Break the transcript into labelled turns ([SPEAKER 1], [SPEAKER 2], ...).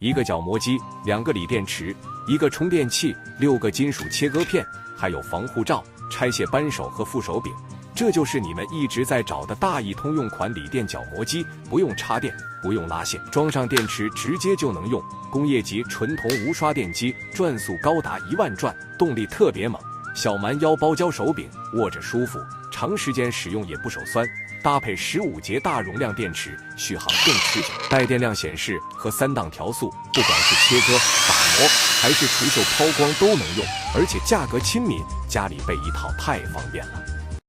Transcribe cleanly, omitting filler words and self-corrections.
[SPEAKER 1] 一个角磨机，2个锂电池，一个充电器，6个金属切割片，还有防护罩、拆卸扳手和副手柄。这就是你们一直在找的大一通用款锂电角磨机，不用插电，不用拉线，装上电池直接就能用。工业级纯铜无刷电机，转速高达1万转，动力特别猛。小蛮腰包胶手柄，握着舒服，长时间使用也不手酸。搭配15节大容量电池，续航更持久。带电量显示和3档调速，不管是切割、打磨还是除锈抛光都能用，而且价格亲民，家里备一套太方便了。